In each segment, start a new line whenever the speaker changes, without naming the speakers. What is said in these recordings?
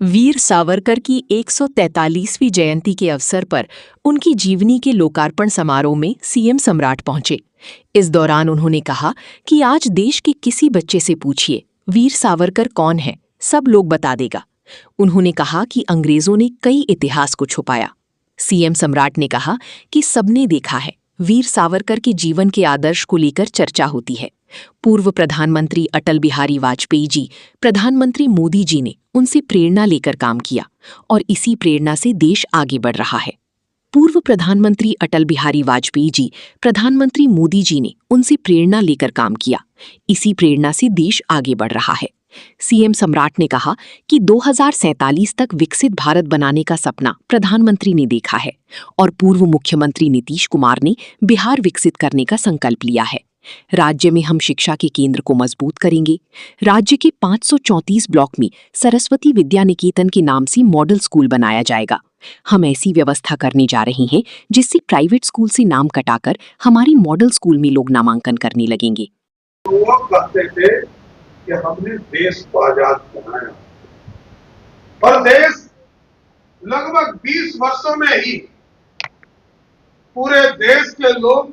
वीर सावरकर की 143वीं जयंती के अवसर पर उनकी जीवनी के लोकार्पण समारोह में सीएम सम्राट पहुंचे। इस दौरान उन्होंने कहा कि आज देश के किसी बच्चे से पूछिए वीर सावरकर कौन है, सब लोग बता देगा। उन्होंने कहा कि अंग्रेजों ने कई इतिहास को छुपाया। सीएम सम्राट ने कहा कि सबने देखा है, वीर सावरकर के जीवन के आदर्श को लेकर चर्चा होती है। पूर्व प्रधानमंत्री अटल बिहारी वाजपेयी जी, प्रधानमंत्री मोदी जी ने उनसे प्रेरणा लेकर काम किया और इसी प्रेरणा से देश आगे बढ़ रहा है। पूर्व प्रधानमंत्री अटल बिहारी वाजपेयी जी, प्रधानमंत्री मोदी जी ने उनसे प्रेरणा लेकर काम किया। इसी प्रेरणा से देश आगे बढ़ रहा है। सीएम सम्राट ने कहा कि 2047 तक विकसित भारत बनाने का सपना प्रधानमंत्री ने देखा है और पूर्व मुख्यमंत्री नीतीश कुमार ने बिहार विकसित करने का संकल्प लिया है। राज्य में हम शिक्षा के केंद्र को मजबूत करेंगे। राज्य के 534 ब्लॉक में सरस्वती विद्या निकेतन के नाम से मॉडल स्कूल बनाया जाएगा। हम ऐसी व्यवस्था करने जा रहे हैं जिससे प्राइवेट स्कूल से नाम कटाकर हमारी मॉडल स्कूल में लोग नामांकन करने लगेंगे।
वो कहते थे कि हमने देश को आजाद बनाया और देश लगभग 20 वर्षों में ही पूरे देश के लोग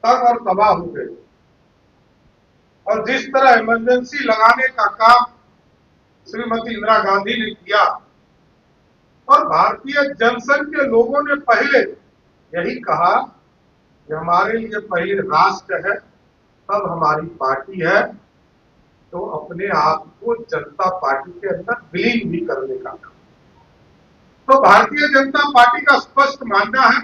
तंग और तबाह हो गए। और जिस तरह इमरजेंसी लगाने का काम श्रीमती इंदिरा गांधी ने किया और भारतीय जनसंघ के लोगों ने पहले यही कहा कि हमारे लिए पहले राष्ट्र है, तब हमारी पार्टी है, तो अपने आप को जनता पार्टी के अंदर विलीन भी करने का काम। तो भारतीय जनता पार्टी का स्पष्ट मानना है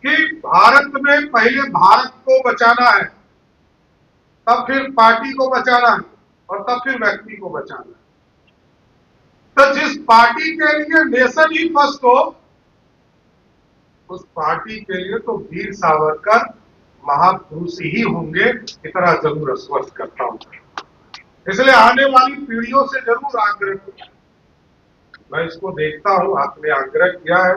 कि भारत में पहले भारत को बचाना है, तब फिर पार्टी को बचाना है और तब फिर व्यक्ति को बचाना है। तो जिस पार्टी के लिए नेशन ही फर्स्ट हो, उस पार्टी के लिए तो वीर सावरकर महापुरुष ही होंगे, इतना जरूर स्पष्ट करता हूं। इसलिए आने वाली पीढ़ियों से जरूर आग्रह किया, मैं इसको देखता हूं, आपने आग्रह किया है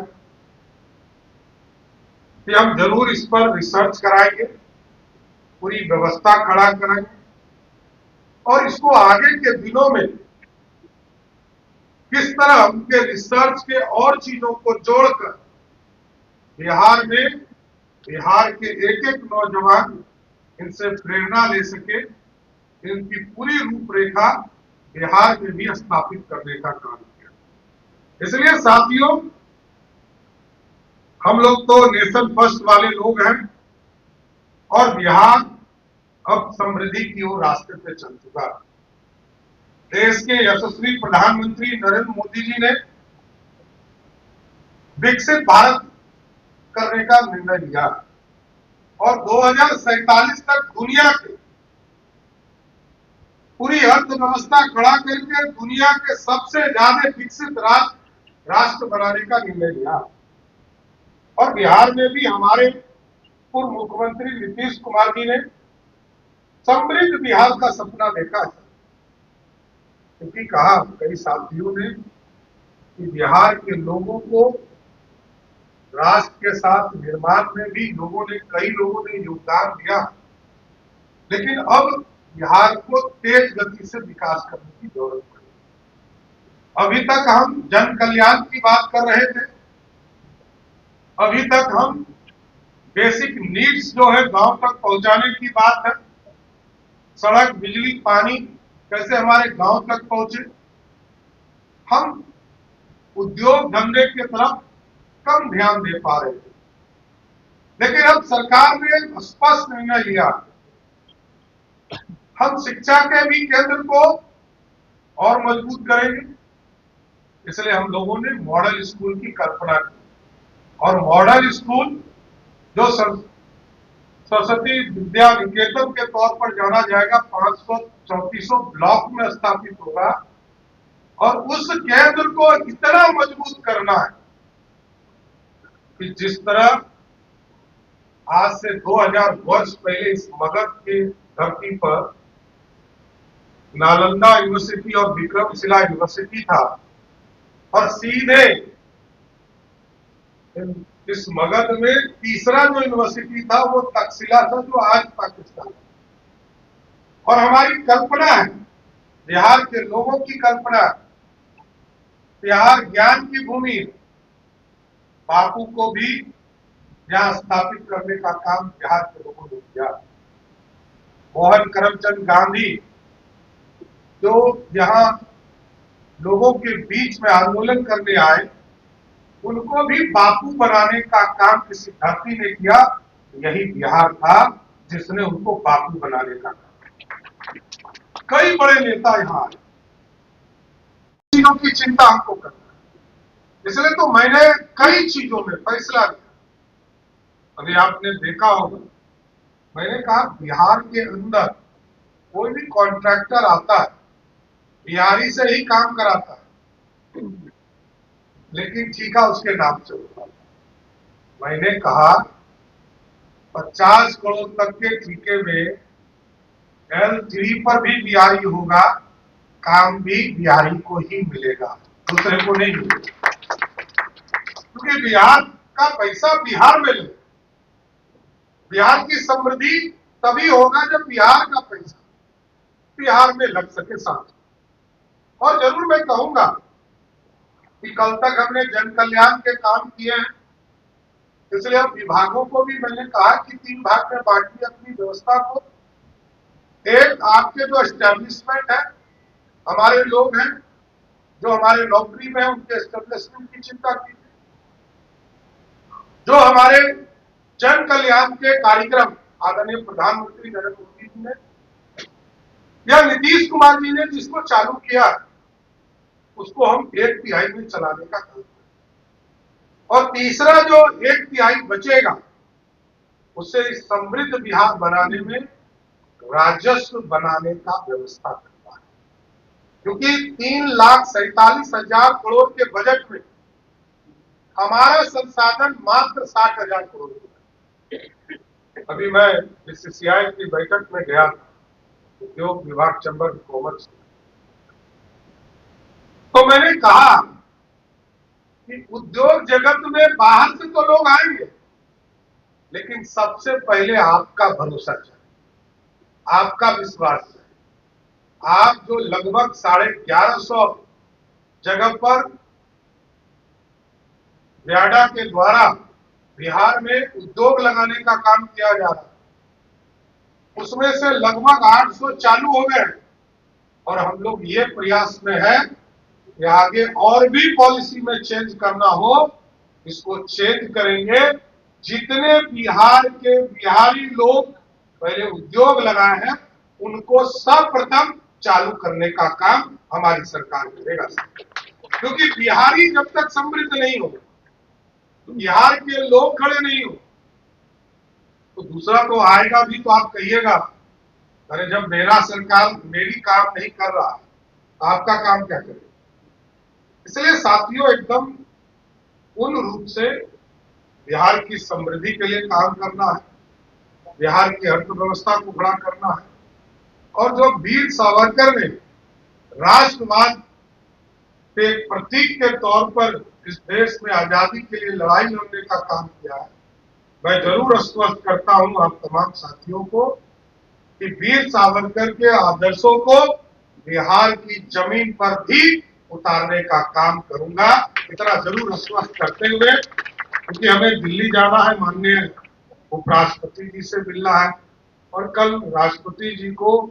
कि हम जरूर इस पर रिसर्च कराएंगे, पूरी व्यवस्था खड़ा कराएंगे और इसको आगे के दिनों में किस तरह उनके रिसर्च के और चीजों को जोड़कर बिहार में बिहार के एक एक नौजवान इनसे प्रेरणा ले सके, इनकी पूरी रूपरेखा बिहार में भी स्थापित करने का काम किया। इसलिए साथियों, हम लोग तो नेशन फर्स्ट वाले लोग हैं और बिहार अब समृद्धि की ओर रास्ते पे चल चुका है। देश के यशस्वी प्रधानमंत्री नरेंद्र मोदी जी ने विकसित भारत करने का निर्णय लिया और 2047 तक दुनिया के पूरी अर्थव्यवस्था खड़ा करके दुनिया के सबसे ज्यादा विकसित राष्ट्र बनाने का निर्णय लिया। और बिहार में भी हमारे पूर्व मुख्यमंत्री नीतीश कुमार जी ने समृद्ध बिहार का सपना देखा है, क्योंकि कहा कई साथियों ने कि बिहार के लोगों को राष्ट्र के साथ निर्माण में भी कई लोगों ने योगदान दिया, लेकिन अब बिहार को तेज गति से विकास करने की जरूरत पड़ी। अभी तक हम जन कल्याण की बात कर रहे थे, अभी तक हम बेसिक नीड्स जो है गांव तक पहुंचाने की बात है, सड़क, बिजली, पानी कैसे हमारे गांव तक पहुंचे। हम उद्योग धंधे की तरफ कम ध्यान दे पा रहे थे, लेकिन अब सरकार ने स्पष्ट निर्णय लिया, हम शिक्षा के भी केंद्र को और मजबूत करेंगे। इसलिए हम लोगों ने मॉडल स्कूल की कल्पना की और मॉडल स्कूल जो सरस्वती विद्या निकेतन के तौर पर जाना जाएगा, 534 ब्लॉक में स्थापित होगा और उस केंद्र को इतना मजबूत करना है कि जिस तरह आज से 2000 वर्ष पहले इस मगध की धरती पर नालंदा यूनिवर्सिटी और विक्रमशिला यूनिवर्सिटी था और सीधे इस मगध में तीसरा जो यूनिवर्सिटी था वो तक्षशिला था, जो आज पाकिस्तान है। और हमारी कल्पना है बिहार के लोगों की कल्पना, बिहार ज्ञान की भूमि, बापू को भी यहाँ स्थापित करने का काम बिहार के लोगों ने किया। मोहन करमचंद गांधी जो यहाँ लोगों के बीच में आंदोलन करने आए, उनको भी बापू बनाने का काम किसी धरती ने किया। यही बिहार था जिसने उनको बापू बनाने का काम। कई बड़े नेता यहाँ आए, चीजों की चिंता हमको करना है, इसलिए तो मैंने कई चीजों में फैसला लिया। अभी आपने देखा होगा, मैंने कहा बिहार के अंदर कोई भी कॉन्ट्रैक्टर आता है, बिहारी से ही काम कराता है, लेकिन ठेका उसके नाम से होता है। मैंने कहा 50 करोड़ तक के ठेके में L3 पर भी बिहारी होगा, काम भी बिहारी को ही मिलेगा, दूसरे को नहीं मिलेगा, क्योंकि बिहार का पैसा बिहार में लगे। बिहार की समृद्धि तभी होगा जब बिहार का पैसा बिहार में लग सके साथ। और जरूर मैं कहूंगा कि कल तक हमने जन कल्याण के काम किए हैं, इसलिए अब विभागों को भी मैंने कहा कि 3 भाग में बांटिए अपनी व्यवस्था को। एक, आपके जो एस्टेब्लिशमेंट है, हमारे लोग हैं जो हमारे नौकरी में है, उनके एस्टेब्लिशमेंट की चिंता कीजिए। जो हमारे जन कल्याण के कार्यक्रम आदरणीय प्रधानमंत्री नरेंद्र मोदी जी ने या नीतीश कुमार जी ने जिसको चालू किया, उसको हम 1/3 में चलाने का काम करें। और तीसरा, जो 1/3 बचेगा, उसे समृद्ध बिहार बनाने में राजस्व बनाने का व्यवस्था करना है, क्योंकि 3,47,000 करोड़ के बजट में हमारा संसाधन मात्र 60,000 करोड़ है। अभी मैं बीसीसीआई की बैठक में गया था, उद्योग विभाग चैम्बर ऑफ कॉमर्स, तो मैंने कहा कि उद्योग जगत में बाहर से तो लोग आएंगे, लेकिन सबसे पहले आपका भरोसा चाहिए, आपका विश्वास चाहिए। आप जो लगभग 1150 जगह पर व्याडा के द्वारा बिहार में उद्योग लगाने का काम किया जा रहा है, उसमें से लगभग 800 चालू हो गए, और हम लोग ये प्रयास में है कि आगे और भी पॉलिसी में चेंज करना हो, इसको चेंज करेंगे। जितने बिहार के बिहारी लोग पहले उद्योग लगाए हैं, उनको सर्वप्रथम चालू करने का काम हमारी सरकार करेगा, क्योंकि बिहारी जब तक समृद्ध नहीं हो, बिहार के लोग खड़े नहीं हो, तो दूसरा तो आएगा भी तो आप कहिएगा, अरे जब मेरा सरकार मेरी काम नहीं कर रहा, तो आपका काम क्या करेगा। इसलिए साथियों, एकदम पूर्ण रूप से बिहार की समृद्धि के लिए काम करना है, बिहार की अर्थव्यवस्था को खड़ा करना है। और जो वीर सावरकर ने राष्ट्रवाद के एक प्रतीक के तौर पर इस देश में आजादी के लिए लड़ाई लड़ने का काम किया है, मैं जरूर आश्वस्त करता हूं आप तमाम साथियों को कि वीर सावरकर के आदर्शों को बिहार की जमीन पर भी उतारने का काम करूंगा, इतना जरूर आश्वस्त करते हुए, क्योंकि हमें दिल्ली जाना है, माननीय उपराष्ट्रपति जी से मिलना है, और कल राष्ट्रपति जी को,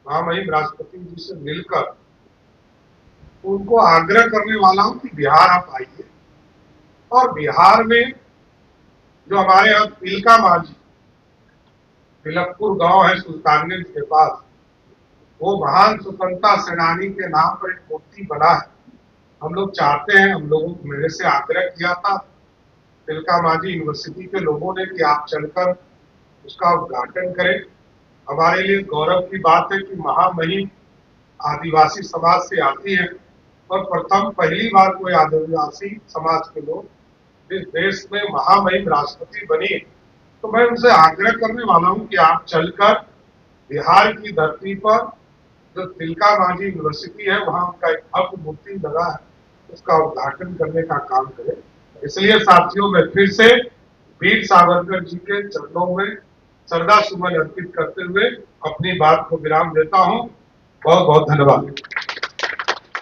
महामहिम राष्ट्रपति जी से मिलकर उनको आग्रह करने वाला हूं कि बिहार आप आइए। और बिहार में जो हमारे यहाँ तिलका मांझी, तिलकपुर गांव है सुल्तानगंज के पास, वो महान स्वतंत्रता सेनानी के नाम पर एक मूर्ति बना है। हम लोग चाहते हैं, हम लोगों को मेरे से आग्रह किया था तिलका मांझी यूनिवर्सिटी के लोगों ने कि आप चलकर उसका उद्घाटन करें। हमारे लिए गौरव की बात है कि महामहिम आदिवासी समाज से आती है, और प्रथम पहली बार कोई आदिवासी समाज के लोग इस देश में महामहिम राष्ट्रपति बनी। तो मैं उनसे आग्रह करने वाला हूं कि आप चलकर बिहार की धरती पर जो तिलका मांझी यूनिवर्सिटी है, वहां उनका एक भव्य मूर्ति लगा है, उसका उद्घाटन करने का काम करें। इसलिए साथियों, मैं फिर से वीर सावरकर जी के चरणों में श्रद्धा सुमन अर्पित करते हुए अपनी बात को विराम देता हूं। बहुत बहुत धन्यवाद।